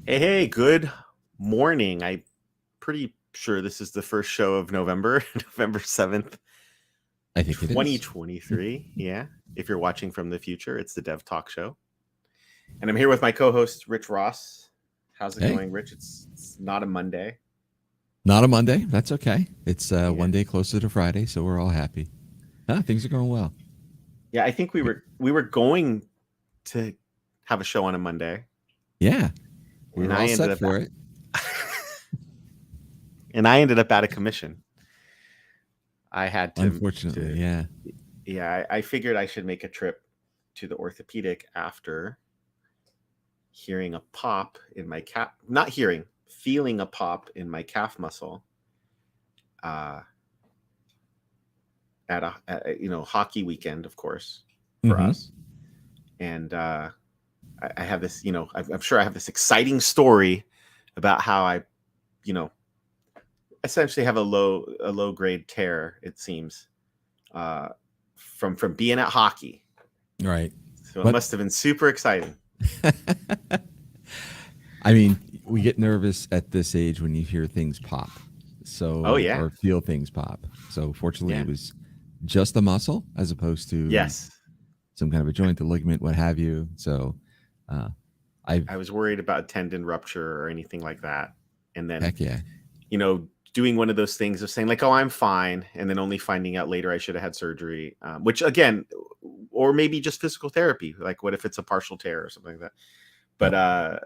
Hey, good morning. I'm pretty sure this is the first show of November, November 7th, I think it is. 2023. Yeah. If you're watching from the future, it's the Dev Talk Show. And I'm here with my co host, Rich Ross. How's it Hey, going, Rich? It's not a Monday. not a Monday. That's okay. It's Yeah. one day closer to Friday, so we're all happy. Things are going well. Yeah. I think we were going to have a show on a Monday, Yeah, we and were I all ended set up for it. out of commission. I had to Unfortunately, yeah. yeah, I figured I should make a trip to the orthopedic after hearing a pop in my calf, not hearing, feeling a pop in my calf muscle uh, at hockey weekend, of course, for Mm-hmm. us. And I have this, I'm sure I have this exciting story about how I, you know, essentially have a low grade tear. It seems uh, from being at hockey. Right. So it But must have been super exciting. I mean, we get nervous at this age when you hear things pop, Oh so yeah, or feel things pop. So fortunately, yeah, it was just a muscle as opposed to yes. some kind of a joint, a ligament, what have you. So, uh, I've I was worried about tendon rupture or anything like that, and then heck yeah, doing one of those things of saying like, "Oh, I'm fine," and then only finding out later I should have had surgery, which again, or maybe just physical therapy. Like, what if it's a partial tear or something like that? But yep.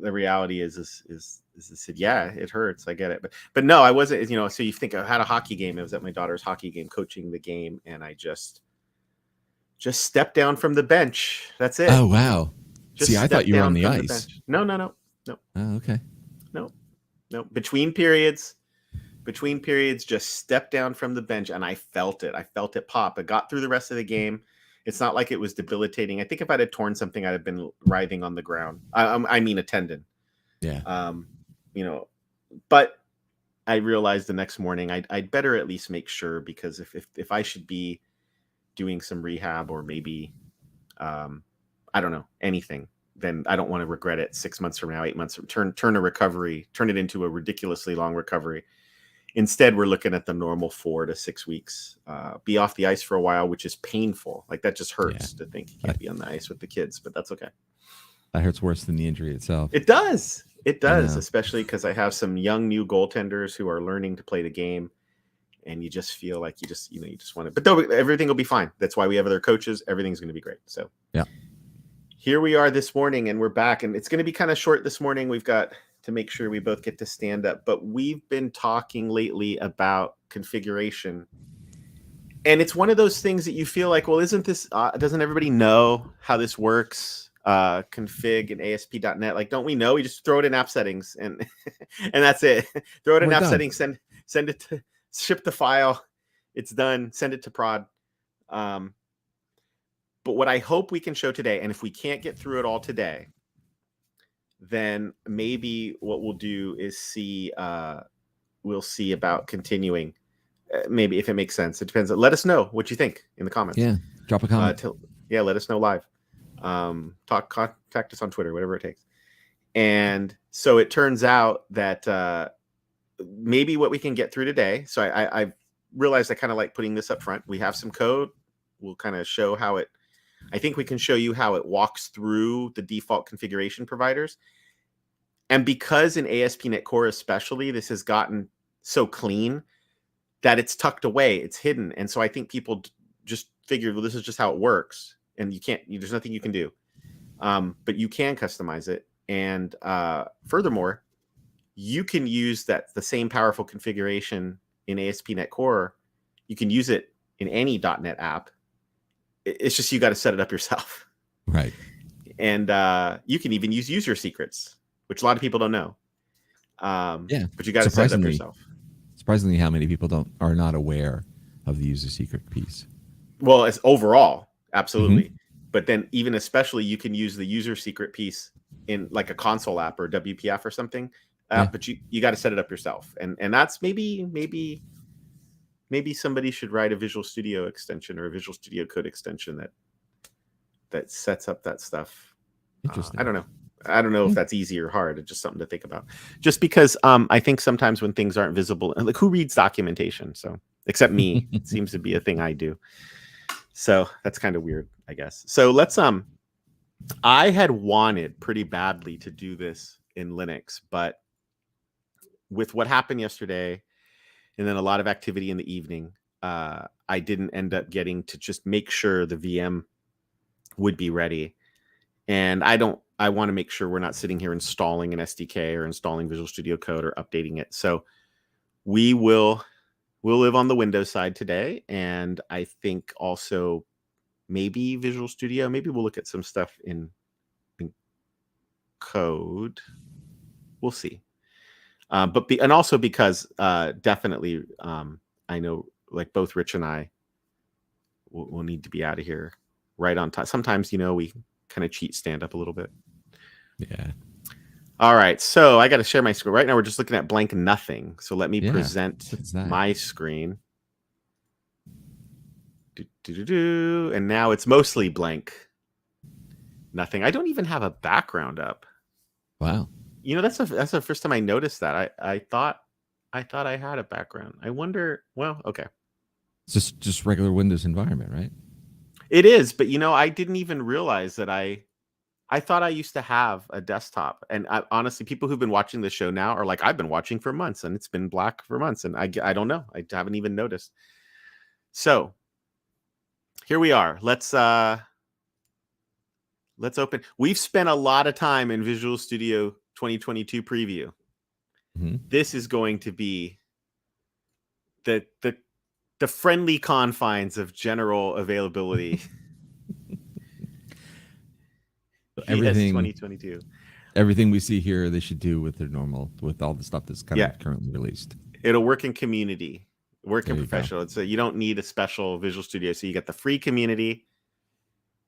the reality is I said, yeah, it hurts. I get it, but no, I wasn't. So you think I had a hockey game. I was at my daughter's hockey game, coaching the game, and I just stepped down from the bench. That's Oh it. wow. See, Just I thought stepped you were on down the from the ice. bench. No, no, no, no, Oh, okay. no, no. Between periods, just stepped down from the bench, and I felt it. I felt it pop. I got through the rest of the game. It's not like it was debilitating. I think if I'd have torn something, I'd have been writhing on the ground. I mean, a tendon. Yeah. Um, you know, but I realized the next morning I'd better at least make sure, because if I should be doing some rehab, or maybe um, I don't know, anything, then I don't want to regret it 6 months from now, 8 months from turn a recovery, turn it into a ridiculously long recovery. Instead, we're looking at the normal 4 to 6 weeks. Be off the ice for a while, which is painful. Like, that just Yeah. hurts to think you can't That be on the ice with the kids, but that's okay. that hurts worse than the injury itself. It does. It I does, know. especially because I have some young new goaltenders who are learning to play the game, and you just feel like you just want to. But though everything will be fine. That's why we have other coaches. Everything's going to be great. So Yeah. here we are this morning, and we're back, and it's going to be kind of short this morning. We've got to make sure we both get to stand up, but we've been talking lately about configuration, and it's one of those things that you feel like, well, isn't this doesn't everybody know how this works? Config and ASP.NET, like, don't we know? We just throw it in app settings, and and that's it. Throw it in We're app done. settings, send it to ship the file, it's done, send it to prod. um, but what I hope we can show today, and if we can't get through it all today, then maybe what we'll do is we'll see about continuing. Maybe, if it makes sense. It depends. Let us know what you think in the comments. Yeah. Drop a comment. Yeah, let us know live. Contact us on Twitter, whatever it takes. And so it turns out that maybe what we can get through today. So I've realized I kind of like putting this up front. We have some code. We'll kind of show how it. I think we can show you how it walks through the default configuration providers. And because in ASP.NET Core especially, this has gotten so clean that it's tucked away, it's hidden. And so I think people just figure, well, this is just how it works. And there's nothing you can do. But you can customize it. And furthermore, you can use the same powerful configuration in ASP.NET Core. You can use it in any .NET app. It's just you got to set it up yourself. Right. And you can even use user secrets, which a lot of people don't know. Yeah. But you got to set it up yourself. Surprisingly, how many people are not aware of the user secret piece. Well, it's overall, Mm-hmm. absolutely. But then even especially, you can use the user secret piece in like a console app or WPF or something. Yeah. But you got to set it up yourself. And that's maybe somebody should write a Visual Studio extension or a Visual Studio Code extension that sets up that stuff. I Interesting. don't know. I don't know if that's easy or hard. It's just something to think about. Just because I think sometimes when things aren't visible, like who reads documentation? So except me, it seems to be a thing I do. So that's kind of weird, I guess. So let's I had wanted pretty badly to do this in Linux, but with what happened yesterday and then a lot of activity in the evening, I didn't end up getting to just make sure the VM would be ready. And I want to make sure we're not sitting here installing an SDK or installing Visual Studio Code or updating it. So we'll live on the Windows side today. And I think also maybe Visual Studio, maybe we'll look at some stuff in code. We'll see. And also because definitely I know like both Rich and I will need to be out of here right on time. Sometimes, we kind of cheat stand up a little bit. Yeah. All right. So I got to share my screen. Right now we're just looking at blank nothing. So let me present my screen. And now it's mostly blank nothing. I don't even have a background up. Wow. That's the first time I noticed that. I thought I had a background. I wonder. Well, okay. It's just regular Windows environment, right? It is, but I didn't even realize that I thought I used to have a desktop. And honestly, people who've been watching the show now are like, I've been watching for months, and it's been black for months, and I don't know. I haven't even noticed. So here we are. Let's open. We've spent a lot of time in Visual Studio 2022 preview. Mm-hmm. This is going to be the friendly confines of general availability. Everything 2022. Everything we see here, they should do with all the stuff that's kind of currently released. It'll work in community, work in professional. So you don't need a special Visual Studio. So you get the free community.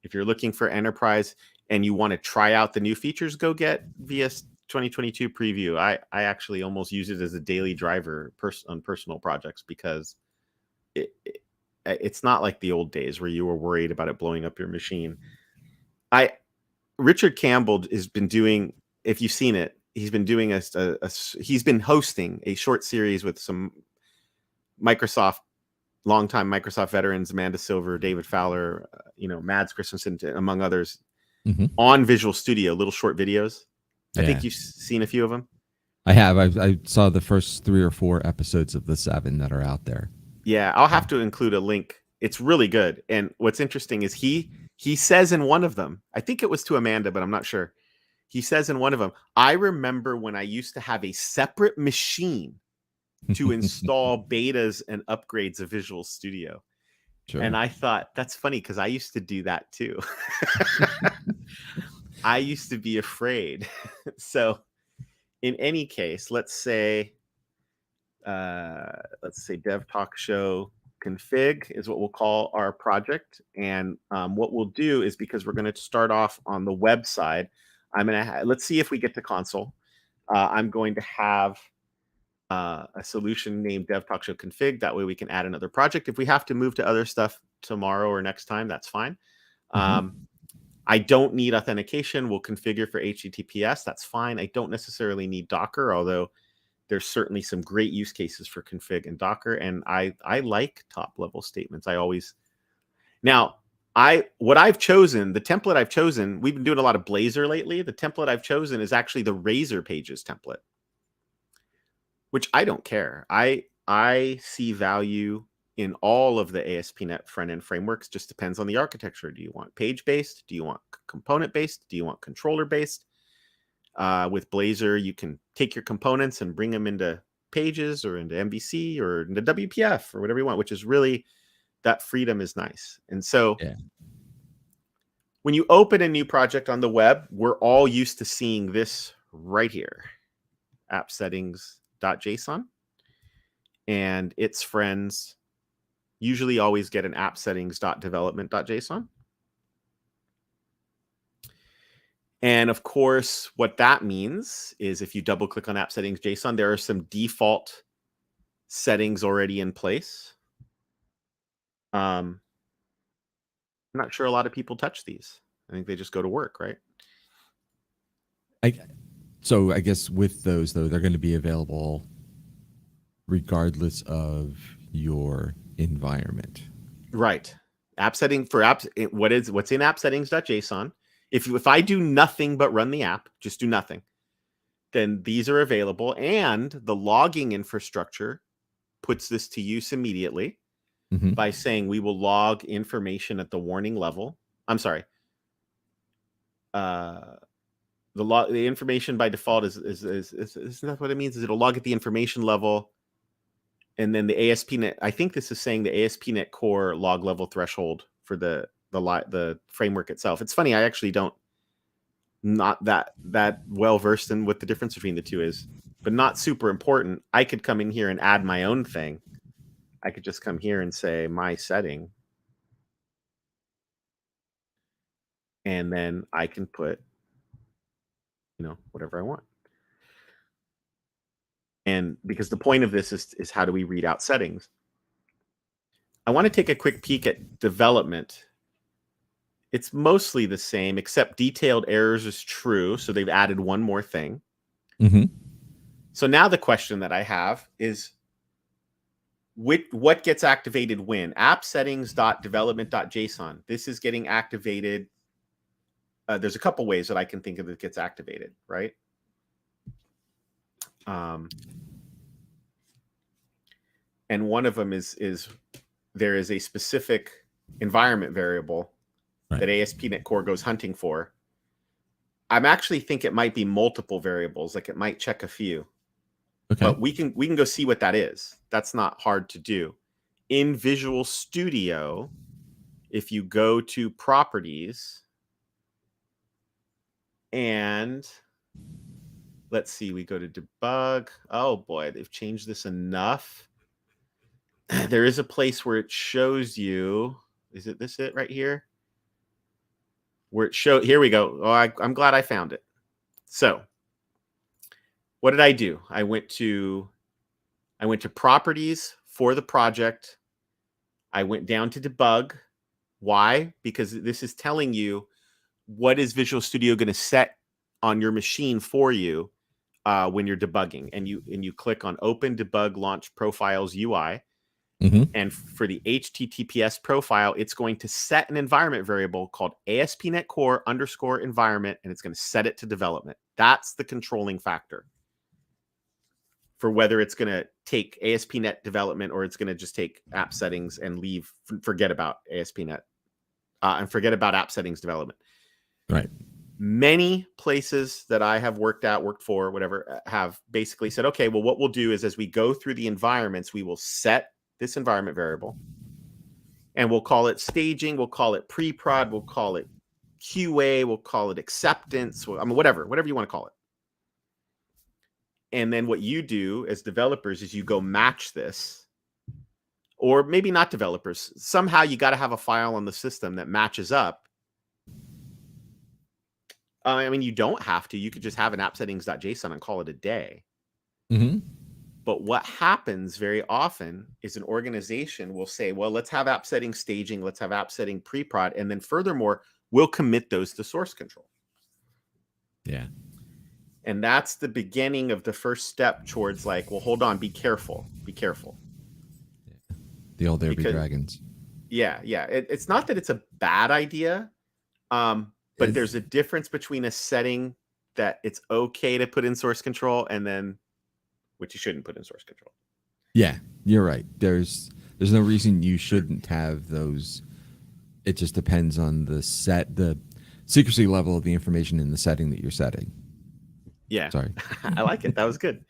If you're looking for enterprise and you want to try out the new features, go get VS 2022 preview. I actually almost use it as a daily driver on personal projects because it's not like the old days where you were worried about it blowing up your machine. Richard Campbell has been doing, if you've seen it, he's been doing he's been hosting a short series with some longtime Microsoft veterans, Amanda Silver, David Fowler, Mads Christensen, among others, on Visual Studio, little short videos. Yeah. I think you've seen a few of them. I have. I saw the first 3 or 4 episodes of the 7 that are out there. Yeah, I'll have to include a link. It's really good. And what's interesting is he says in one of them, I think it was to Amanda, but I'm not sure. He says in one of them, I remember when I used to have a separate machine to install betas and upgrades of Visual Studio. Sure. And I thought, that's funny because I used to do that too. I used to be afraid. So in any case, let's say Dev Talk Show config is what we'll call our project. And what we'll do is, because we're going to start off on the web side, let's see if we get to console. I'm going to have a solution named Dev Talk Show config. That way we can add another project. If we have to move to other stuff tomorrow or next time, that's fine. I don't need authentication. We'll configure for HTTPS. That's fine. I don't necessarily need Docker, although there's certainly some great use cases for config and Docker. And I like top level statements. What I've chosen, the template I've chosen, we've been doing a lot of Blazor lately. The template I've chosen is actually the Razor Pages template, which I don't care. I see value in all of the ASP.NET front-end frameworks. Just depends on the architecture. Do you want page-based? Do you want component-based? Do you want controller-based? With Blazor, you can take your components and bring them into pages or into MVC or into WPF or whatever you want, which is really, that freedom is nice. And so when you open a new project on the web, we're all used to seeing this right here, appsettings.json. And its friends usually always get an appsettings.development.json. And of course, what that means is if you double click on appsettings.json, there are some default settings already in place. I'm not sure a lot of people touch these. I think they just go to work, right? So I guess with those though, they're going to be available regardless of your environment. Right. App setting for apps. What's in appsettings.json. If I do nothing but run the app, just do nothing, then these are available, and the logging infrastructure puts this to use immediately by saying we will log information at the warning level. I'm sorry. The information by default is that what it means? Is it'll log at the information level, and then the ASP.NET. I think this is saying the ASP.NET Core log level threshold for the framework itself. It's funny. I actually not that well versed in what the difference between the two is, but not super important. I could come in here and add my own thing. I could just come here and say my setting, and then I can put, whatever I want. And because the point of this is how do we read out settings? I want to take a quick peek at development. It's mostly the same, except detailed errors is true. So they've added one more thing. So now the question that I have is, what gets activated when? App settings.development.json. This is getting activated. There's a couple ways that I can think of that gets activated, right? And one of them is there is a specific environment variable that ASP.NET Core goes hunting for. I'm actually think it might be multiple variables, like it might check a few. Okay. But we can go see what that is. That's not hard to do. In Visual Studio, if you go to properties and let's see, we go to debug. Oh boy, they've changed this enough. There is a place where it shows you, is it this it right here? Where it show, here we go. Oh, I'm glad I found it. So what did I do? I went to properties for the project. I went down to debug. Why? Because this is telling you what is Visual Studio going to set on your machine for you when you're debugging. And you click on Open Debug Launch Profiles UI. And for the HTTPS profile, it's going to set an environment variable called ASP.NET Core _ environment, and it's going to set it to development. That's the controlling factor for whether it's going to take ASP.NET development or it's going to just take app settings and forget about ASP.NET and forget about app settings development. Right. Many places that I have worked for, whatever, have basically said, okay, well, what we'll do is as we go through the environments, we will set this environment variable, and we'll call it staging, we'll call it pre-prod, we'll call it QA, we'll call it acceptance, I mean, whatever you want to call it. And then what you do as developers is you go match this, or maybe not developers. Somehow you got to have a file on the system that matches up. I mean, you don't have to. You could just have an appsettings.json and call it a day. But what happens very often is an organization will say, well, let's have app setting staging, let's have app setting pre-prod, and then furthermore, we'll commit those to source control. Yeah. And that's the beginning of the first step towards like, well, hold on, be careful. Yeah. The old there be dragons. Yeah. It's not that it's a bad idea, but there's a difference between a setting that it's okay to put in source control and then which you shouldn't put in source control. Yeah, you're right. There's no reason you shouldn't have those. It just depends on the secrecy level of the information in the setting that you're setting. Yeah. Sorry. I like it. That was good.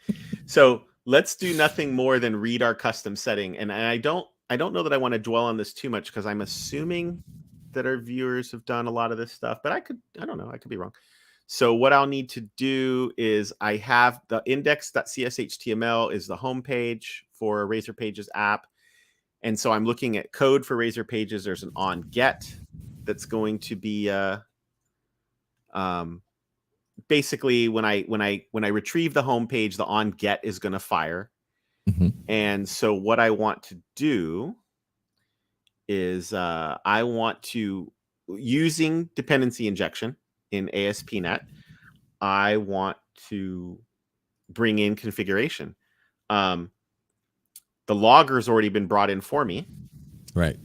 So let's do nothing more than read our custom setting. And I don't know that I want to dwell on this too much because I'm assuming that our viewers have done a lot of this stuff, but I don't know. I could be wrong. So what I'll need to do is I have the index.cshtml is the home page for Razor Pages app. And so I'm looking at code for Razor Pages. There's an on get that's going to be basically when I retrieve the home page, the on get is going to fire. And so what I want to do is I want to, using dependency injection in ASP.NET, I want to bring in configuration. The logger's already been brought in for me. Right.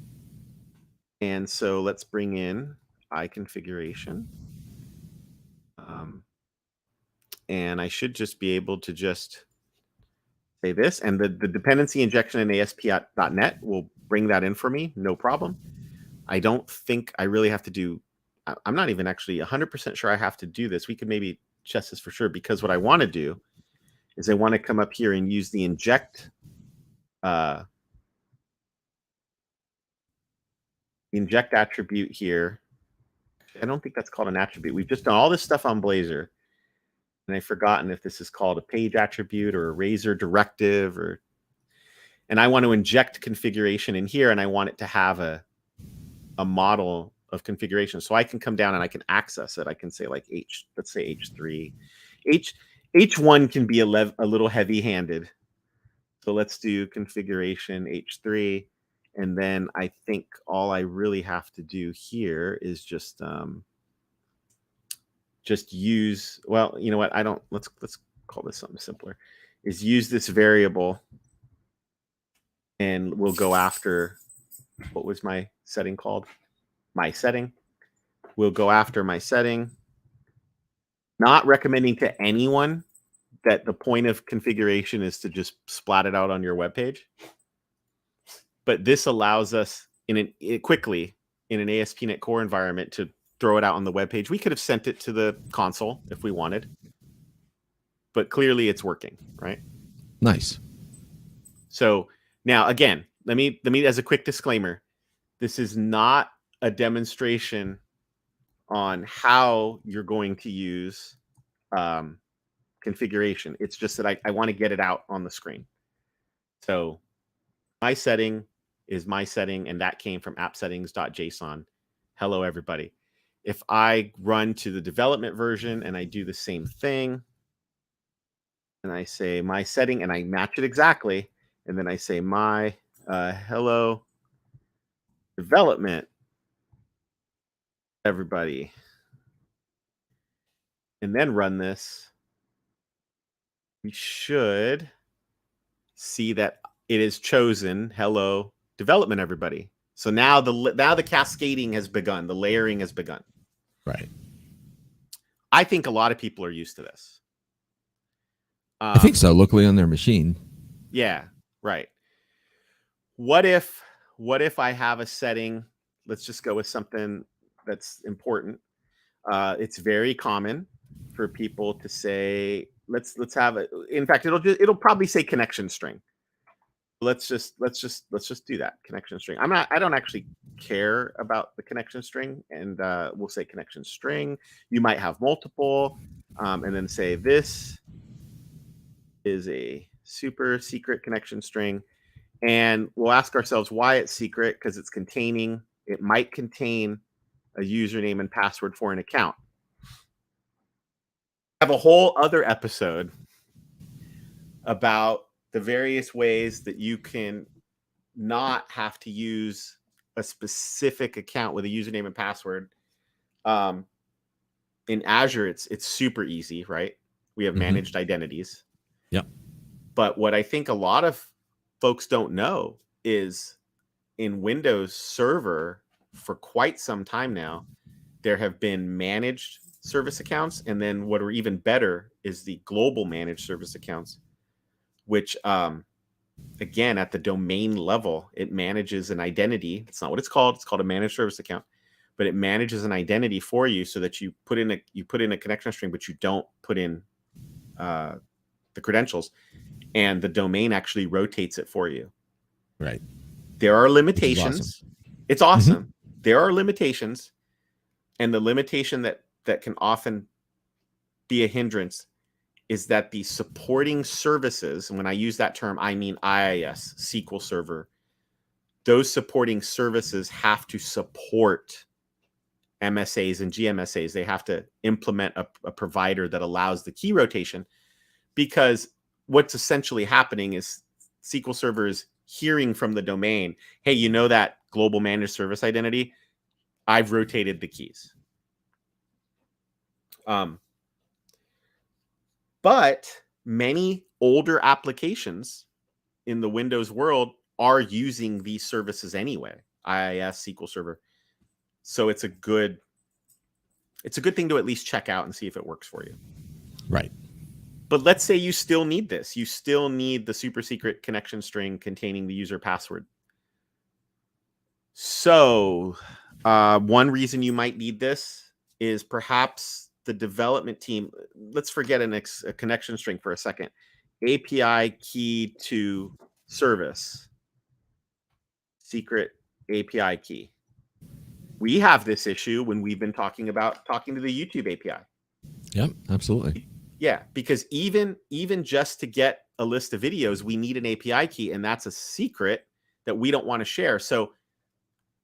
And so let's bring in iConfiguration. And I should just be able to just say this. And the dependency injection in ASP.NET will bring that in for me. No problem. I don't think I really have to do, I'm not even actually 100% sure I have to do this. We could maybe test this for sure, because what I want to do is I want to come up here and use the inject attribute here. I don't think that's called an attribute. We've just done all this stuff on Blazor, and I've forgotten if this is called a page attribute or a razor directive, and I want to inject configuration in here, and I want it to have a model of configuration. So I can come down and I can access it. I can say like let's say H3. H1 can be a little heavy-handed. So let's do configuration H3. And then I think all I really have to do here is just use, well, you know what? Let's call this something simpler, is use this variable, and we'll go after, what was my setting called? My setting. We'll go after my setting. Not recommending to anyone that the point of configuration is to just splat it out on your web page. But this allows us quickly in an ASP.NET Core environment to throw it out on the web page. We could have sent it to the console if we wanted, but clearly it's working, right? Nice. So now, again, let me as a quick disclaimer, this is not a demonstration on how you're going to use configuration. It's just that I want to get it out on the screen. So my setting is my setting, and that came from appsettings.json. Hello, everybody. If I run to the development version and I do the same thing, and I say my setting, and I match it exactly, and then I say my hello development, everybody, and then run this, we should see that it is chosen hello development, everybody. So now the cascading has begun, the layering has begun. Right. I think a lot of people are used to this. I think so, locally on their machine. Yeah, right. What if I have a setting? Let's just go with something that's important. It's very common for people to say, let's have it. In fact, it'll probably say connection string. Let's just do that, connection string. I don't actually care about the connection string, and we'll say connection string. You might have multiple, and then say this is a super secret connection string, and we'll ask ourselves why it's secret, because it might contain a username and password for an account. I have a whole other episode about the various ways that you can not have to use a specific account with a username and password. In Azure, it's super easy, right? We have managed identities. Yep. But what I think a lot of folks don't know is in Windows Server, for quite some time now, there have been managed service accounts, and then what are even better is the global managed service accounts, which again, at the domain level, it manages an identity. It's not what it's called. It's called a managed service account, but it manages an identity for you so that you put in a connection string, but you don't put in the credentials, and the domain actually rotates it for you. Right. There are limitations. Awesome. It's awesome. There are limitations, and the limitation that can often be a hindrance is that the supporting services, and when I use that term, I mean IIS, SQL Server, those supporting services have to support MSAs and GMSAs. They have to implement a provider that allows the key rotation, because what's essentially happening is SQL Server is hearing from the domain, hey, you know that global managed service identity? I've rotated the keys. But many older applications in the Windows world are using these services anyway, IIS, SQL Server. So it's a good thing to at least check out and see if it works for you. Right. But let's say you still need this. You still need the super secret connection string containing the user password. So one reason you might need this is perhaps the development team. Let's forget a connection string for a second. API key to service. Secret API key. We have this issue when we've been talking to the YouTube API. Yep, absolutely. Yeah, because even just to get a list of videos, we need an API key, and that's a secret that we don't want to share. So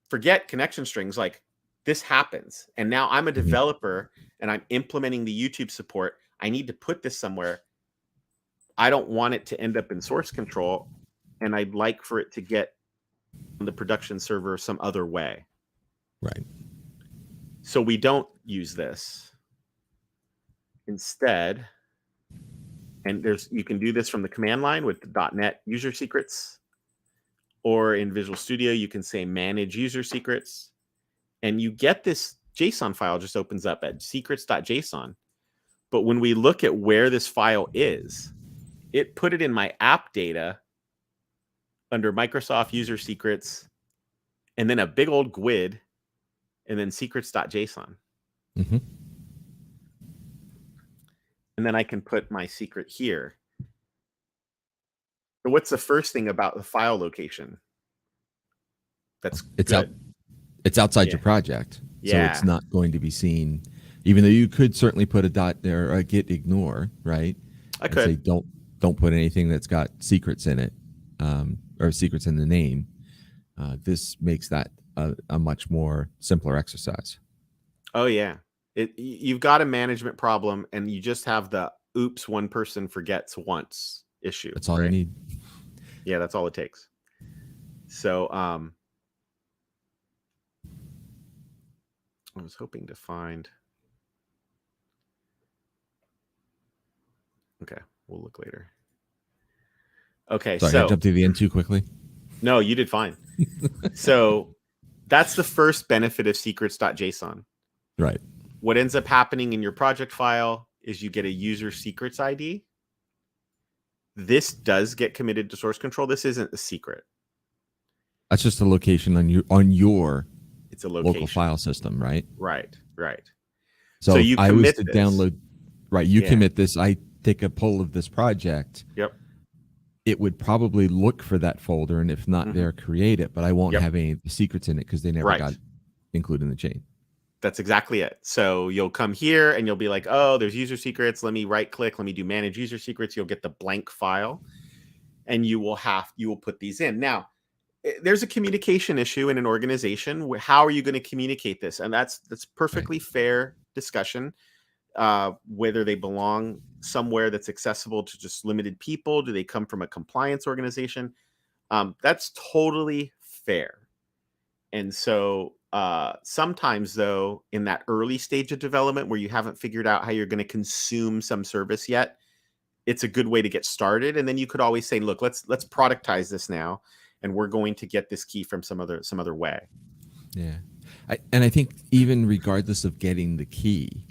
forget connection strings. Like, this happens, and now I'm a developer and I'm implementing the YouTube support. I need to put this somewhere. I don't want it to end up in source control, and I'd like for it to get on the production server some other way. Right. So we don't use this. Instead, and you can do this from the command line with the .NET user secrets, or in Visual Studio, you can say manage user secrets, and you get this JSON file just opens up at secrets.json. But when we look at where this file is, it put it in my app data under Microsoft user secrets, and then a big old GUID, and then secrets.json. Mm-hmm. And then I can put my secret here. So what's the first thing about the file location? That's good. It's outside your project. Yeah. So it's not going to be seen, even though you could certainly put a dot there or a git ignore, right? I could say don't put anything that's got secrets in it, or secrets in the name. This makes that a much more simpler exercise. Oh yeah. You've got a management problem, and you just have the oops, one person forgets once issue. That's all you need. Yeah, that's all it takes. So I was hoping to find. Okay, we'll look later. Okay, sorry, I jumped to the end too quickly. No, you did fine. So that's the first benefit of secrets.json. Right. What ends up happening in your project file is you get a user secrets ID. This does get committed to source control. This isn't a secret. That's just a location on your it's a location. Local file system, right? Right. So you I was to this. download, right? You commit this. I take a pull of this project. Yep. It would probably look for that folder, and if not there, create it. But I won't have any of the secrets in it because they never got included in the chain. That's exactly it. So you'll come here and you'll be like, oh, there's user secrets. Let me right click. Let me do manage user secrets. You'll get the blank file, and you will put these in. Now, there's a communication issue in an organization. How are you going to communicate this? And that's perfectly fair discussion. Whether they belong somewhere that's accessible to just limited people. Do they come from a compliance organization? That's totally fair. And so sometimes, though, in that early stage of development where you haven't figured out how you're going to consume some service yet, it's a good way to get started. And then you could always say, look, let's productize this now, and we're going to get this key from some other way. Yeah. I think even regardless of getting the key,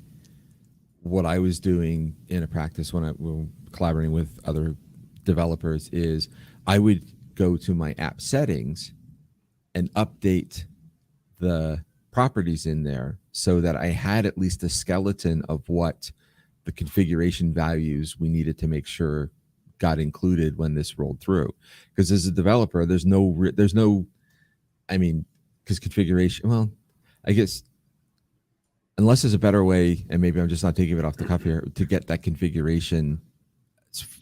what I was doing in a practice when I was collaborating with other developers is I would go to my app settings and update the properties in there so that I had at least a skeleton of what the configuration values we needed to make sure got included when this rolled through. Because as a developer, there's no, I mean, because configuration, well, I guess unless there's a better way, and maybe I'm just not taking it off the cuff here, to get that configuration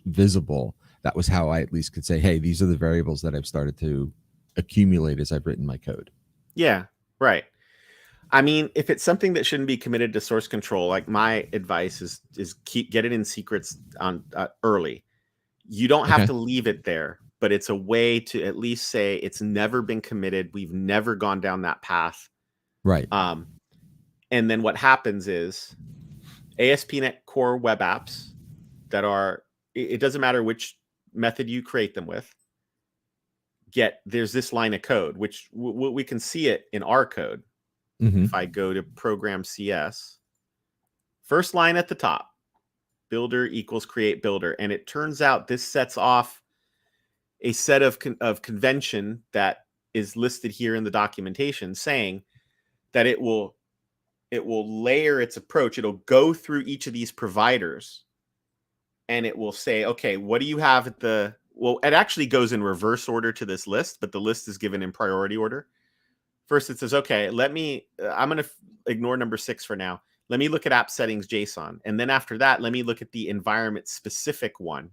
visible. That was how I at least could say, hey, these are the variables that I've started to accumulate as I've written my code. Yeah, right. I mean, if it's something that shouldn't be committed to source control, like my advice is get it in secrets on early. You don't have to leave it there, but it's a way to at least say it's never been committed. We've never gone down that path. Right. And then what happens is ASP.NET Core web apps that are, it doesn't matter which method you create them with, there's this line of code, which we can see it in our code. Mm-hmm. If I go to program CS, first line at the top, builder equals create builder. And it turns out this sets off a set of convention that is listed here in the documentation, saying that it will layer its approach. It'll go through each of these providers and it will say, okay, what do you have at the, well, it actually goes in reverse order to this list, but the list is given in priority order. First, it says, okay, I'm going to ignore number 6 for now. Let me look at appsettings.json. And then after that, let me look at the environment specific one.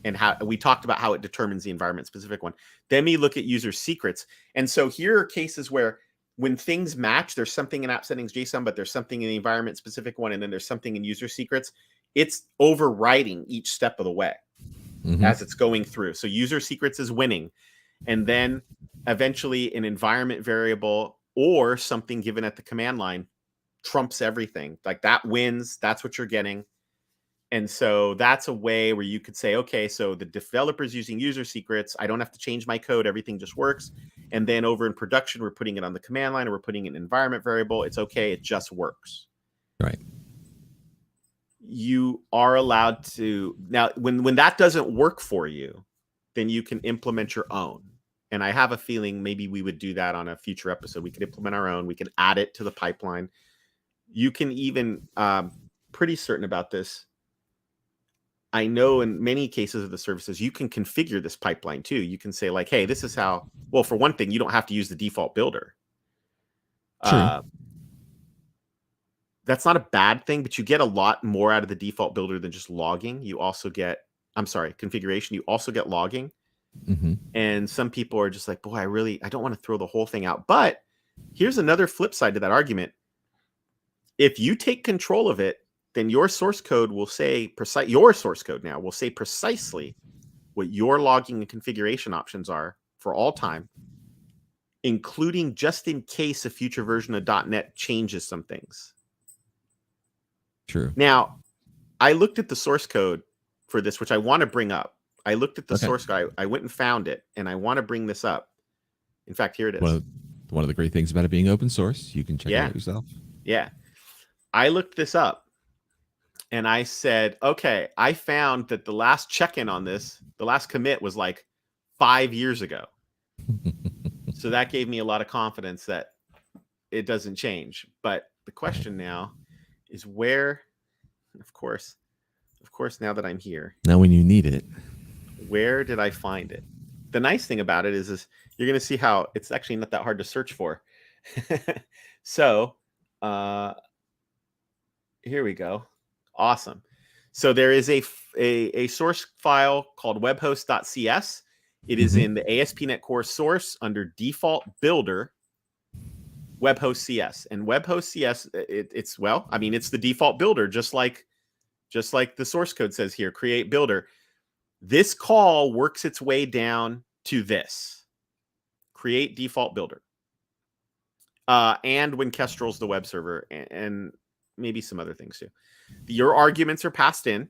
And how we talked about how it determines the environment specific one. Then we look at user secrets. And so here are cases where when things match, there's something in appsettings.json, but there's something in the environment specific one, and then there's something in user secrets. It's overriding each step of the way as it's going through. So user secrets is winning. And then eventually an environment variable or something given at the command line trumps everything. Like that wins. That's what you're getting. And so that's a way where you could say, okay, so the developer's using user secrets. I don't have to change my code. Everything just works. And then over in production, we're putting it on the command line or we're putting an environment variable. It's okay. It just works. Right. You are allowed to, now when that doesn't work for you, then you can implement your own. And I have a feeling maybe we would do that on a future episode. We could implement our own. We could add it to the pipeline. You can even, pretty certain about this, I know in many cases of the services, you can configure this pipeline too. You can say like, hey, this is how, well, for one thing, you don't have to use the default builder. True. That's not a bad thing, but you get a lot more out of the default builder than just logging. You also get, configuration. You also get logging. Mm-hmm. And some people are just like, boy, I don't want to throw the whole thing out. But here's another flip side to that argument. If you take control of it, then your source code will say your source code now will say precisely what your logging and configuration options are for all time, including just in case a future version of .NET changes some things. True. Now, I looked at the source code for this, which I want to bring up. I looked at the source code. I went and found it, and I want to bring this up. In fact, here it is. One of the great things about it being open source, you can check it out yourself. Yeah. I looked this up. And I said, okay, I found that the last check-in on this, the last commit was like 5 years ago. So that gave me a lot of confidence that it doesn't change. But the question now is where, of course, now that I'm here. Now when you need it. Where did I find it? The nice thing about it is you're going to see how it's actually not that hard to search for. So here we go. Awesome. So there is a source file called webhost.cs. It is in the ASP.NET Core source under default builder, webhost CS. And webhost CS, it's the default builder, just like the source code says here, create builder. This call works its way down to this, create default builder. And when Kestrel's the web server and maybe some other things too. Your arguments are passed in,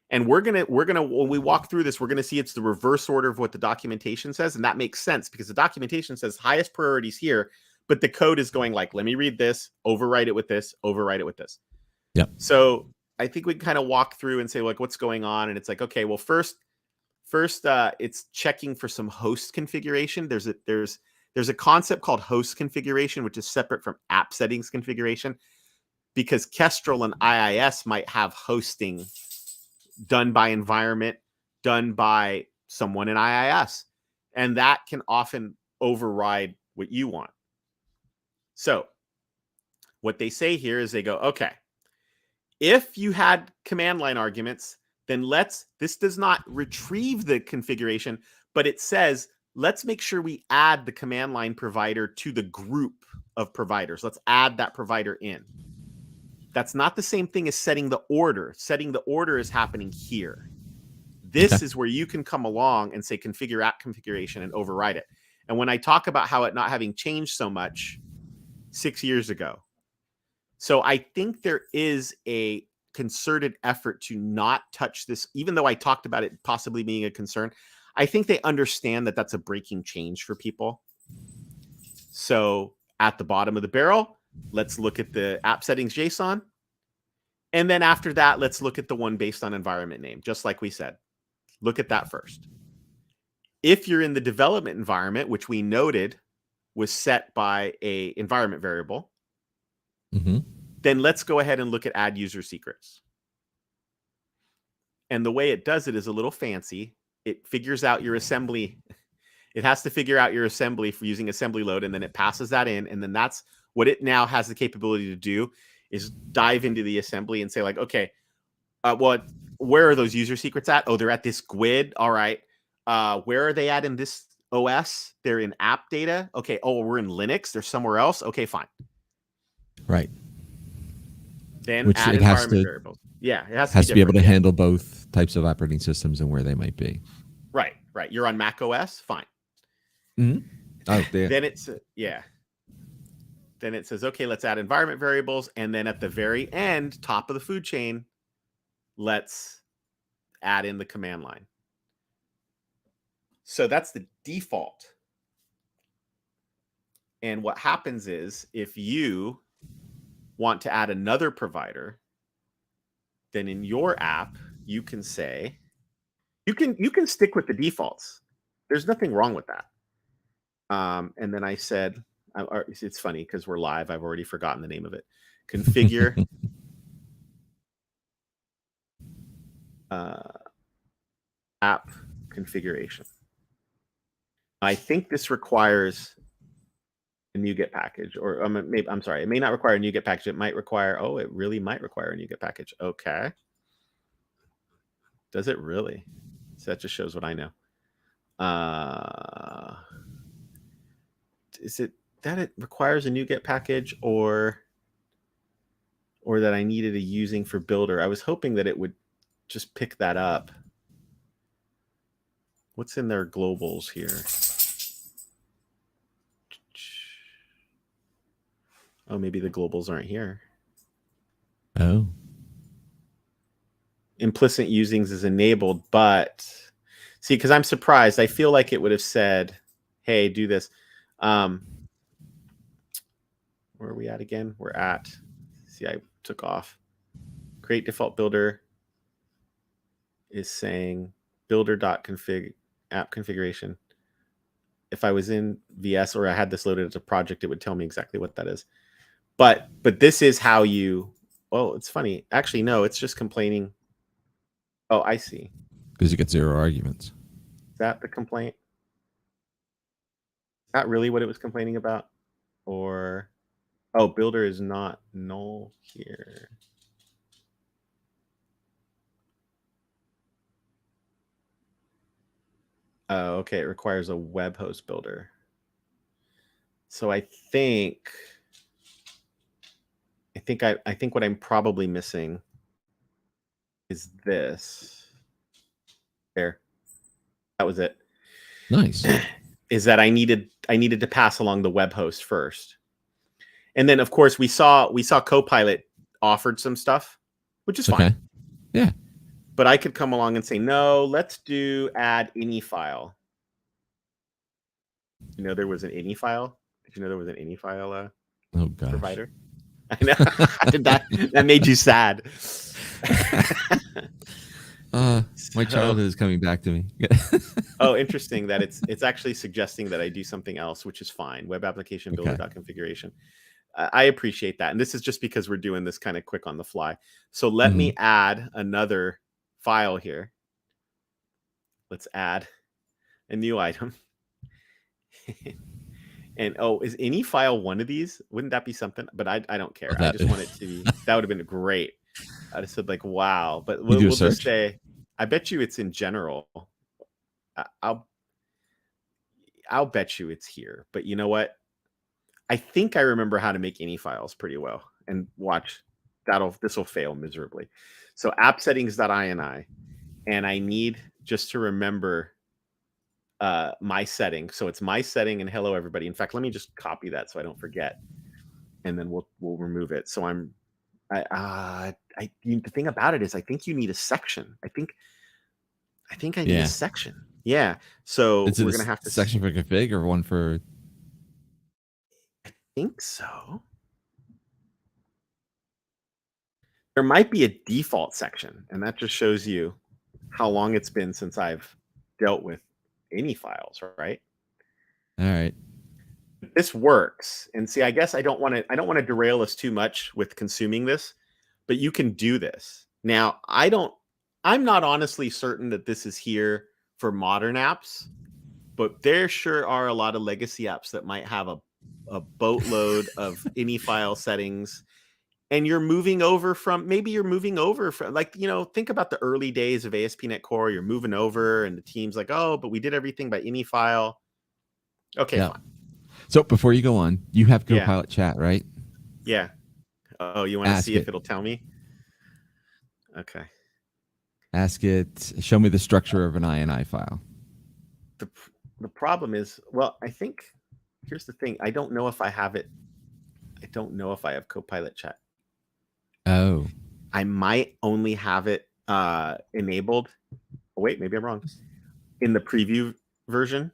and we're gonna when we walk through this, we're gonna see it's the reverse order of what the documentation says, and that makes sense because the documentation says highest priorities here, but the code is going like, let me read this, overwrite it with this, overwrite it with this. Yep. So I think we can kind of walk through and say like, what's going on, and it's like, okay, well, first, it's checking for some host configuration. There's a concept called host configuration, which is separate from app settings configuration. Because Kestrel and IIS might have hosting done by environment, done by someone in IIS. And that can often override what you want. So what they say here is they go, okay, if you had command line arguments, then this does not retrieve the configuration, but it says, let's make sure we add the command line provider to the group of providers. Let's add that provider in. That's not the same thing as setting the order. Setting the order is happening here. This is where you can come along and say configure app configuration and override it. And when I talk about how it not having changed so much 6 years ago. So I think there is a concerted effort to not touch this, even though I talked about it possibly being a concern. I think they understand that that's a breaking change for people. So at the bottom of the barrel, let's look at the app settings JSON. And then after that, let's look at the one based on environment name, just like we said. Look at that first. If you're in the development environment, which we noted was set by a environment variable, then let's go ahead and look at add user secrets. And the way it does it is a little fancy. It figures out your assembly. It has to figure out your assembly for using assembly load, and then it passes that in. And then that's what it now has the capability to do, is dive into the assembly and say like, okay, where are those user secrets at? Oh, they're at this GUID. All right. Where are they at in this OS? They're in app data. Okay. Oh, we're in Linux. They're somewhere else. Okay, fine. Right. Then which add it has environment to variables. Yeah, it has to be able to handle both types of operating systems and where they might be. Right. You're on Mac OS, fine. Oh, there. Then it's Then it says, okay, let's add environment variables, and then at the very end, top of the food chain, let's add in the command line. So that's the default. And what happens is, if you want to add another provider, then in your app, you can say, you can stick with the defaults. There's nothing wrong with that. And then I said, it's funny because we're live. I've already forgotten the name of it. Configure app configuration. I think this requires a NuGet package, or maybe, I'm sorry, it may not require a NuGet package. It might require, it really might require a NuGet package. Okay. Does it really? So that just shows what I know. Is it that it requires a NuGet package, or that I needed a using for builder? I was hoping that it would just pick that up. What's in their globals here? Oh, maybe the globals aren't here. Oh. Implicit usings is enabled, but see, because I'm surprised. I feel like it would have said, hey, do this. Where are we at again? We're at, see, I took off. Create default builder is saying builder.config app configuration. If I was in VS or I had this loaded as a project, it would tell me exactly what that is. But this is how you, well, it's funny. Actually, no, it's just complaining. Oh, I see. Because you get 0 arguments. Is that the complaint? Is that really what it was complaining about? Or, oh, builder is not null here. Oh, okay. It requires a web host builder. So I think what I'm probably missing is this. There. That was it. Nice. Is that I needed to pass along the web host first. And then of course we saw Copilot offered some stuff, which is fine. Yeah. But I could come along and say, no, let's do add any file. You know, there was an any file. Did you know there was an any file oh gosh. provider? I know. that made you sad. My childhood is coming back to me. Oh, interesting that it's actually suggesting that I do something else, which is fine. Web application builder.configuration. I appreciate that. And this is just because we're doing this kind of quick on the fly. So let me add another file here. Let's add a new item. And is any file one of these? Wouldn't that be something? But I don't care. I just want it to be, that would have been great. I just said like, wow. But we'll just say, I bet you it's in general. I'll bet you it's here. But you know what? I think I remember how to make any files pretty well. And watch, this will fail miserably. So appsettings.ini, and I need just to remember my setting. So it's my setting and hello everybody. In fact, let me just copy that so I don't forget, and then we'll remove it. So I'm The thing about it is, I think you need a section. I think I need a section. Yeah. So Is it we're a gonna have to section for config or one for? I think so. There might be a default section, and that just shows you how long it's been since I've dealt with any files, right? All right. This works. And see, I guess I don't want to derail us too much with consuming this, but you can do this. Now, I'm not honestly certain that this is here for modern apps, but there sure are a lot of legacy apps that might have a boatload of any file settings. And you're moving over from like, think about the early days of ASP.NET Core. You're moving over and the team's like, oh, but we did everything by any file. Okay, Yeah. fine. So before you go on, you have Yeah. Copilot chat, right? Yeah. Oh, you want to see if it'll tell me? Okay. Ask it, show me the structure of an INI file. The problem is, well, I think here's the thing. I don't know if I have it. I don't know if I have Copilot chat. Oh. I might only have it enabled. Oh, wait, maybe I'm wrong. In the preview version.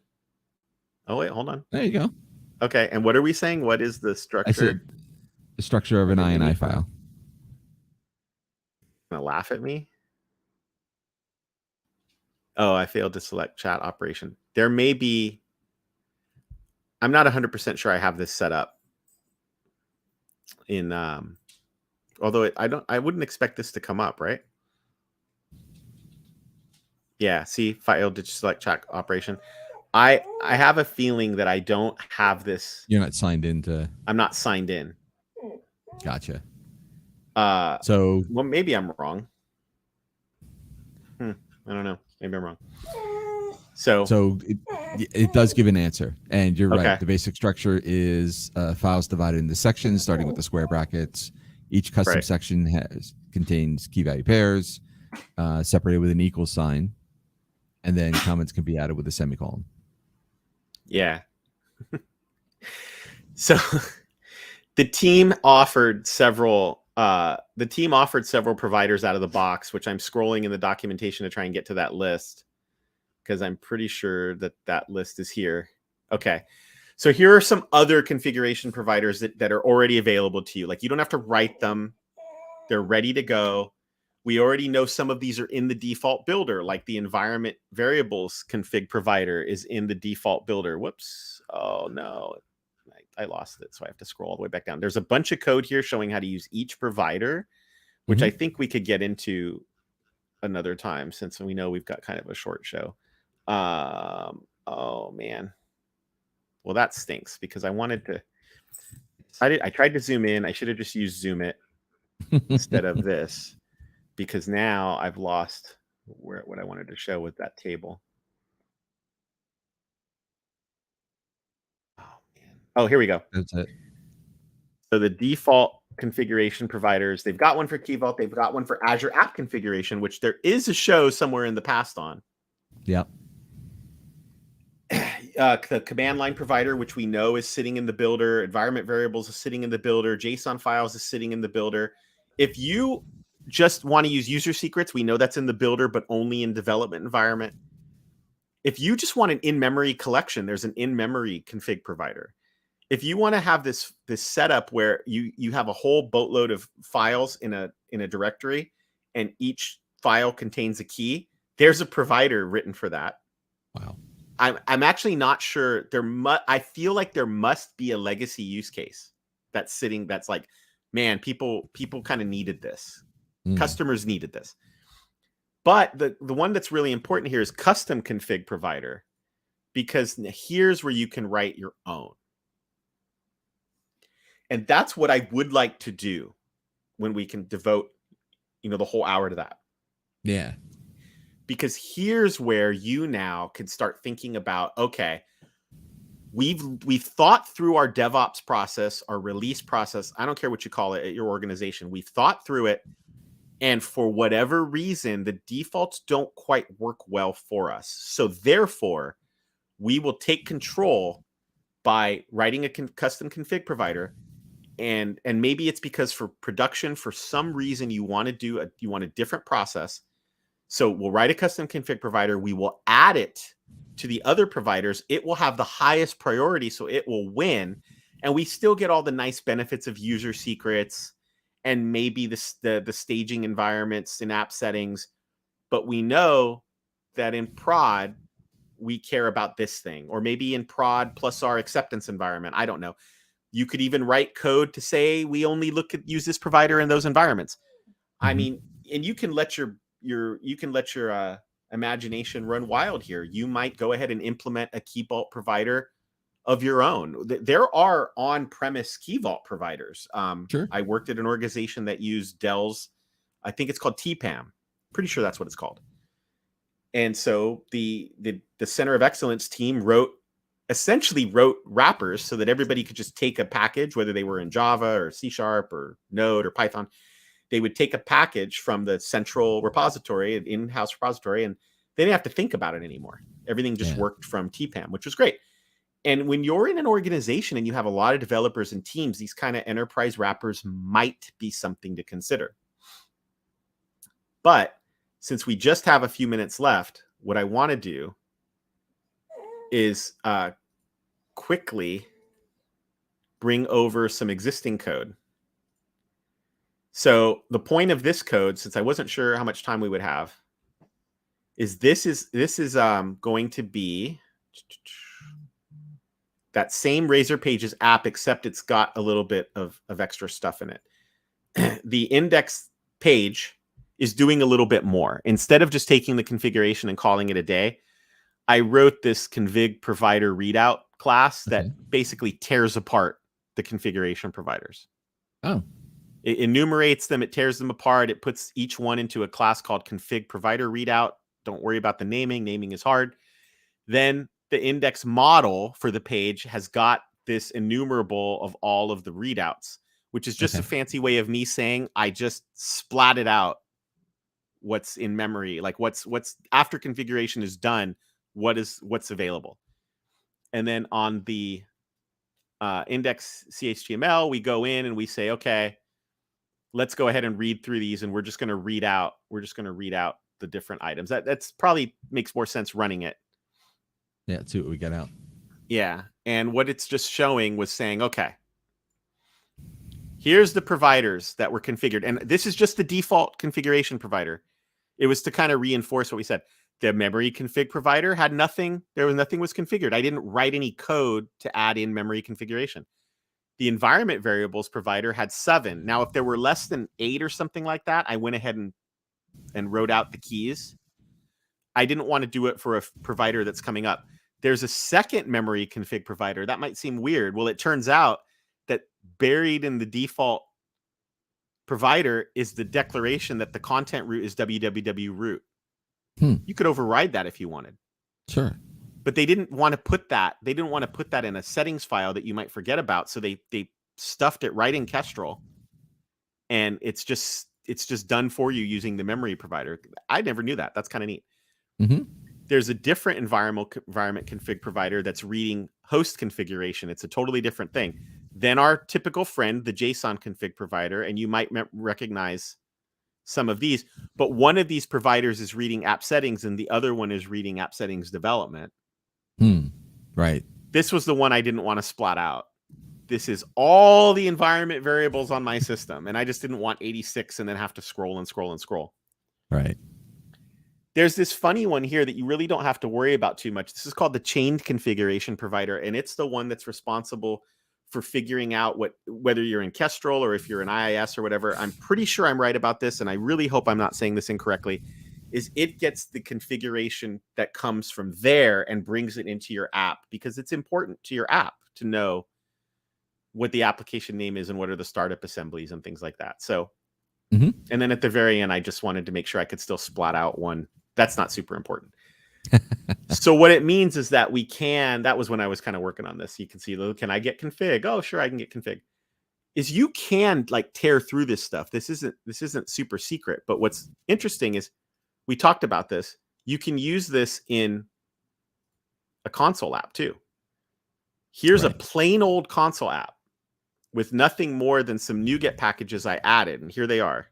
Oh, wait, hold on. There you go. Okay, and what are we saying? What is the structure? I said the structure of an INI file. Gonna laugh at me? Oh, I failed to select chat operation. There may be. I'm not 100% sure I have this set up. In although I wouldn't expect this to come up, right? Yeah, see, failed to select chat operation. I have a feeling that I don't have this. You're not signed into. I'm not signed in. Gotcha. So, well, maybe I'm wrong. I don't know. Maybe I'm wrong. So it does give an answer, and you're right. Okay. The basic structure is files divided into sections, starting with the square brackets. Each custom section contains key value pairs, separated with an equal sign, and then comments can be added with a semicolon. Yeah. So the team offered several providers out of the box, which I'm scrolling in the documentation to try and get to that list, because I'm pretty sure that list is here. Okay. So here are some other configuration providers that are already available to you. Like, you don't have to write them. They're ready to go. We already know some of these are in the default builder, like the environment variables config provider is in the default builder. Whoops. Oh, no. I lost it, so I have to scroll all the way back down. There's a bunch of code here showing how to use each provider, which I think we could get into another time, since we know we've got kind of a short show. Oh, man. Well, that stinks, because I wanted to. I tried to zoom in. I should have just used Zoom It instead of this, because now I've lost what I wanted to show with that table. Oh, man. Oh, here we go. That's it. So the default configuration providers, they've got one for Key Vault. They've got one for Azure App Configuration, which there is a show somewhere in the past on. Yep. The command line provider, which we know is sitting in the builder. Environment variables is sitting in the builder. JSON files is sitting in the builder. If you just want to use user secrets, we know that's in the builder, but only in development environment. If you just want an in-memory collection, there's an in-memory config provider. If you want to have this setup where you have a whole boatload of files in a directory, and each file contains a key, there's a provider written for that. Wow. I'm actually not sure. I feel like there must be a legacy use case that's like, man, people kind of needed this. Customers needed this. But the one that's really important here is custom config provider, because here's where you can write your own. And that's what I would like to do when we can devote, the whole hour to that. Yeah. Because here's where you now can start thinking about, okay, we've thought through our DevOps process, our release process. I don't care what you call it at your organization. We've thought through it. And for whatever reason, the defaults don't quite work well for us. So therefore, we will take control by writing a custom config provider and maybe it's because for production, for some reason, you want a different process. So we'll write a custom config provider. We will add it to the other providers. It will have the highest priority, so it will win. And we still get all the nice benefits of user secrets and maybe the staging environments in app settings. But we know that in prod, we care about this thing, or maybe in prod plus our acceptance environment. I don't know. You could even write code to say we only use this provider in those environments. I mean, and you can let your imagination run wild here. You might go ahead and implement a key vault provider of your own. There are on-premise key vault providers. Sure. I worked at an organization that used Dell's, I think it's called TPAM. Pretty sure that's what it's called. And so the Center of Excellence team essentially wrote wrappers so that everybody could just take a package, whether they were in Java or C# or Node or Python. They would take a package from the central repository, an in-house repository, and they didn't have to think about it anymore. Everything just worked from TPAM, which was great. And when you're in an organization and you have a lot of developers and teams, these kind of enterprise wrappers might be something to consider. But since we just have a few minutes left, what I want to do is quickly bring over some existing code. So the point of this code, since I wasn't sure how much time we would have, is this is going to be that same Razor Pages app, except it's got a little bit of extra stuff in it. The index page is doing a little bit more. Instead of just taking the configuration and calling it a day, I wrote this config provider readout class that basically tears apart the configuration providers. Oh. It enumerates them, it tears them apart, it puts each one into a class called config provider readout. Don't worry about the naming. Naming is hard. Then the index model for the page has got this enumerable of all of the readouts, which is just a fancy way of me saying I just splatted out what's in memory, like what's after configuration is done, what's available. And then on the index CHTML, we go in and we say, okay, let's go ahead and read through these, and we're just going to read out the different items. That's probably makes more sense running it. Yeah, let's see what we get out. Yeah, and what it's just showing was saying, okay, here's the providers that were configured, and this is just the default configuration provider. It was to kind of reinforce what we said. The memory config provider had nothing. Nothing was configured. I didn't write any code to add in memory configuration. The environment variables provider had 7. Now, if there were less than 8 or something like that, I went ahead and wrote out the keys. I didn't want to do it for a provider that's coming up. There's a second memory config provider. That might seem weird. Well, it turns out that buried in the default provider is the declaration that the content root is www root. You could override that if you wanted. Sure. But they didn't want to put that. They didn't want to put that in a settings file that you might forget about. So they stuffed it right in Kestrel, and it's just done for you using the memory provider. I never knew that. That's kind of neat. There's a different environment config provider that's reading host configuration. It's a totally different thing than our typical friend, the JSON config provider. And you might recognize some of these, but one of these providers is reading app settings and the other one is reading app settings development. Right. This was the one I didn't want to splat out. This is all the environment variables on my system, and I just didn't want 86 and then have to scroll and scroll and scroll. Right. There's this funny one here that you really don't have to worry about too much. This is called the chained configuration provider, and it's the one that's responsible for figuring out whether you're in Kestrel or if you're in IIS or whatever. I'm pretty sure I'm right about this, and I really hope I'm not saying this incorrectly, is it gets the configuration that comes from there and brings it into your app, because it's important to your app to know what the application name is and what are the startup assemblies and things like that. So, and then at the very end, I just wanted to make sure I could still splat out one. That's not super important. So what it means is that that was when I was kind of working on this. You can see, can I get config? Oh, sure, I can get config. Is you can like tear through this stuff. This isn't super secret, but what's interesting is we talked about this. You can use this in a console app too. Here's a plain old console app with nothing more than some NuGet packages I added. And here they are.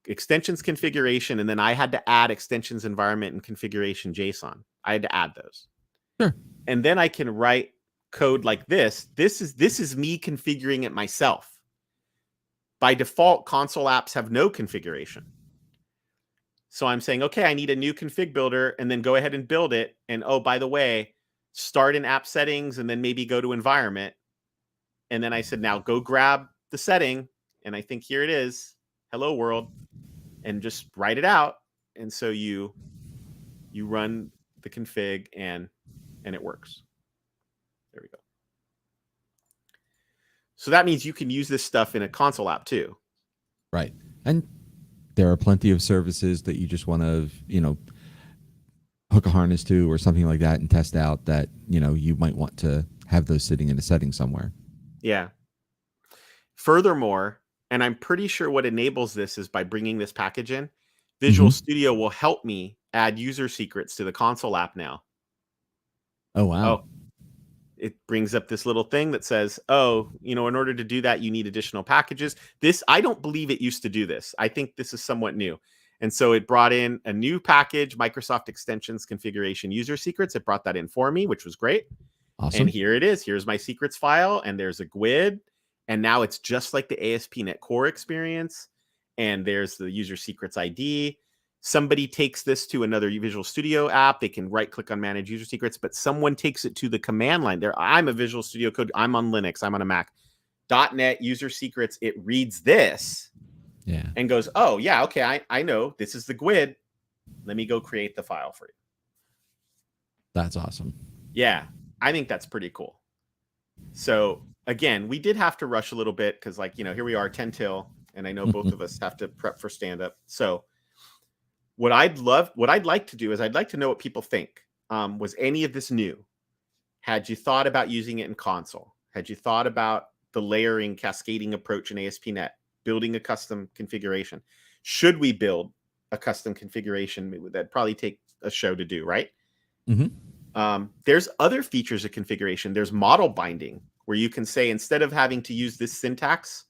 Extensions configuration, and then I had to add extensions environment and configuration JSON. I had to add those. Sure. And then I can write code like this. This is me configuring it myself. By default, console apps have no configuration. So I'm saying, okay, I need a new config builder, and then go ahead and build it. And oh, by the way, start in app settings and then maybe go to environment. And then I said, now go grab the setting. And I think here it is. Hello world. And just write it out. And so you run the config and it works. There we go. So that means you can use this stuff in a console app too. Right. And there are plenty of services that you just want to, hook a harness to or something like that and test out that, you might want to have those sitting in a setting somewhere. Yeah. Furthermore, and I'm pretty sure what enables this is by bringing this package in, Visual Studio will help me add user secrets to the console app now. Oh, wow. Oh, it brings up this little thing that says, oh, in order to do that, you need additional packages. I don't believe it used to do this. I think this is somewhat new. And so it brought in a new package, Microsoft Extensions Configuration User Secrets. It brought that in for me, which was great. Awesome. And here it is. Here's my secrets file, and there's a GUID. And now it's just like the ASP.NET Core experience. And there's the user secrets ID. Somebody takes this to another Visual Studio app. They can right-click on Manage User Secrets, but someone takes it to the command line. I'm a Visual Studio Code. I'm on Linux. I'm on a Mac. .NET User Secrets. It reads this and goes, oh, yeah, okay, I know. This is the GUID. Let me go create the file for you. That's awesome. Yeah, I think that's pretty cool. So again, we did have to rush a little bit because, here we are, 10 till, and I know both of us have to prep for stand-up. So what I'd like to do is I'd like to know what people think. Was any of this new? Had you thought about using it in console? Had you thought about the layering, cascading approach in ASP.NET, building a custom configuration? Should we build a custom configuration? That'd probably take a show to do, right? There's other features of configuration. There's model binding, where you can say, instead of having to use this syntax,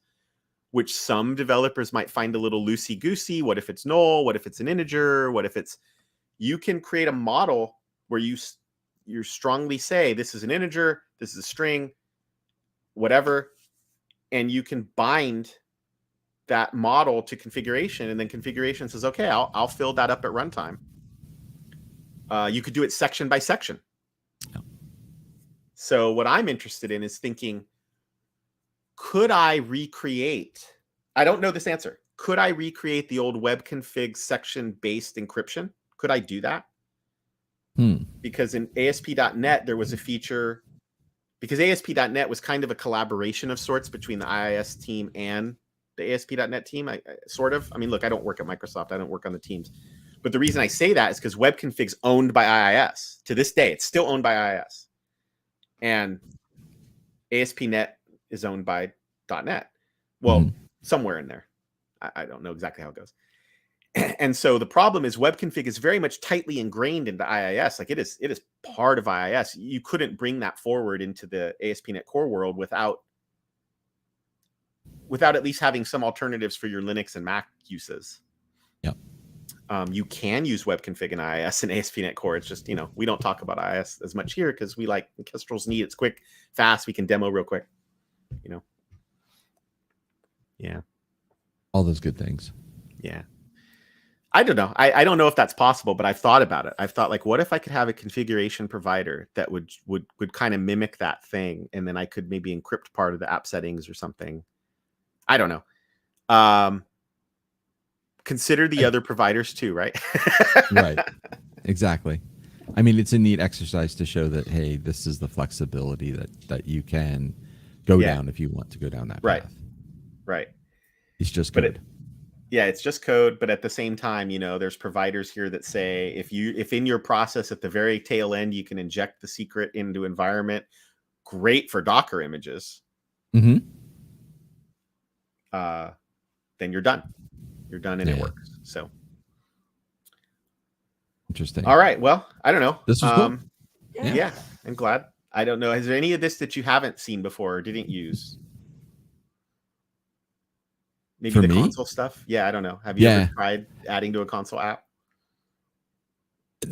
which some developers might find a little loosey-goosey, what if it's null? What if it's an integer? What if it's... You can create a model where you strongly say, this is an integer, this is a string, whatever, and you can bind that model to configuration, and then configuration says, okay, I'll fill that up at runtime. You could do it section by section. So what I'm interested in is thinking, could I recreate? I don't know this answer. Could I recreate the old web config section-based encryption? Could I do that? Because in ASP.NET, there was a feature, because ASP.NET was kind of a collaboration of sorts between the IIS team and the ASP.NET team, sort of. I mean, look, I don't work at Microsoft. I don't work on the teams. But the reason I say that is because web config's owned by IIS. To this day, it's still owned by IIS. And ASP.NET is owned by .NET. Well, somewhere in there. I don't know exactly how it goes. And so the problem is web config is very much tightly ingrained into IIS. Like it is part of IIS. You couldn't bring that forward into the ASP.NET Core world without at least having some alternatives for your Linux and Mac uses. Yep. You can use web config in IIS and ASP.NET Core. It's just, we don't talk about IIS as much here because we like Kestrel's neat. It's quick, fast. We can demo real quick. Yeah. All those good things. Yeah. I don't know. I don't know if that's possible, but I've thought about it. I've thought, what if I could have a configuration provider that would kind of mimic that thing, and then I could maybe encrypt part of the app settings or something. I don't know. Consider the other providers too, right? Right. Exactly. I mean, it's a neat exercise to show that, hey, this is the flexibility that you can go down if you want to go down that path. Right. It's just code. It's just code. But at the same time, there's providers here that say if in your process at the very tail end, you can inject the secret into environment, great for Docker images. Then you're done. You're done and it works. So interesting. All right. Well, I don't know. This was cool. Yeah, I'm glad. I don't know. Is there any of this that you haven't seen before or didn't use? Maybe For the me? console stuff? Yeah, I don't know. Have you ever Yeah. tried adding to a console app?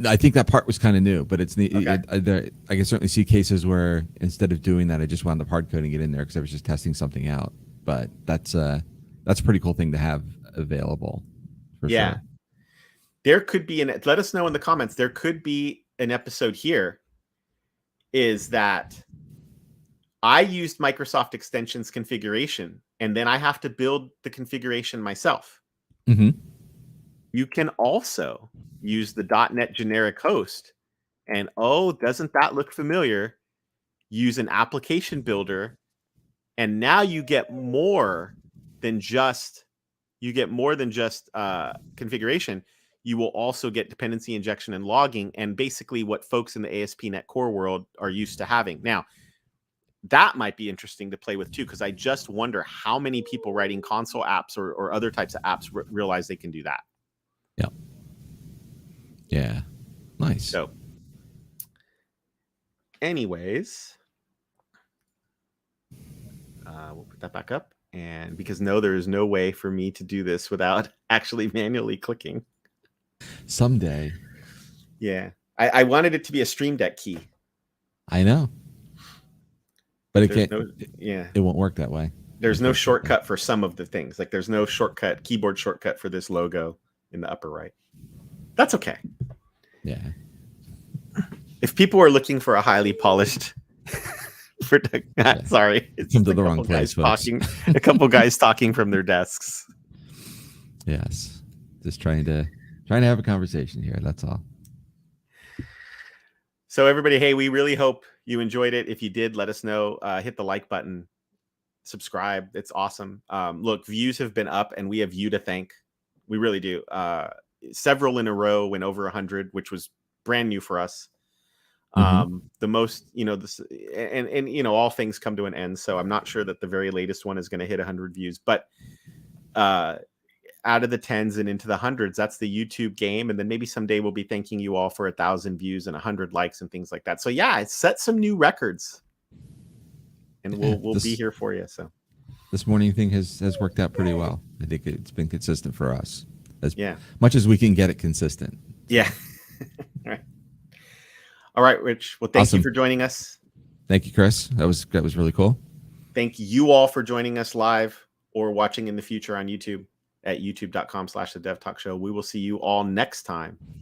I think that part was kind of new, but it's Okay. I can certainly see cases where instead of doing that, I just wound up hard coding it in there because I was just testing something out. But that's a pretty cool thing to have available for Yeah. sure. There could be let us know in the comments. There could be an episode here is that I used Microsoft Extensions configuration, and then I have to build the configuration myself. Mm-hmm. You can also use the .NET generic host, and oh, doesn't that look familiar? Use an application builder, and now you get more than just configuration. You will also get dependency injection and logging, and basically what folks in the ASP.NET Core world are used to having. Now, that might be interesting to play with too, because I just wonder how many people writing console apps or other types of apps realize they can do that. Yeah. Yeah. Nice. So, anyways, we'll put that back up. And because no, there is no way for me to do this without actually manually clicking. Someday. Yeah. I wanted it to be a Stream Deck key. I know. But it There's can't. yeah. It won't work that way. There's no shortcut for some of the things. Like there's no keyboard shortcut for this logo in the upper right. That's okay. Yeah. If people are looking for a highly polished sorry, it's come to the wrong place, folks. A couple guys talking from their desks. Yes. Just trying to have a conversation here. That's all. So everybody, hey, we really hope you enjoyed it. If you did, let us know. Hit the like button, subscribe. It's awesome. Look, views have been up, and we have you to thank. We really do. Several in a row went over 100, which was brand new for us. The most, this, and all things come to an end. So I'm not sure that the very latest one is going to hit 100 views, but out of the tens and into the hundreds, that's the YouTube game. And then maybe someday we'll be thanking you all for 1,000 views and 100 likes and things like that. So yeah, it set some new records, and we'll be here for you. So this morning thing has worked out pretty well. I think it's been consistent for us as much as we can get it consistent. Yeah. All right, Rich. Well, thank you for joining us. Thank you, Chris. That was really cool. Thank you all for joining us live or watching in the future on YouTube at youtube.com/the Dev Talk Show. We will see you all next time.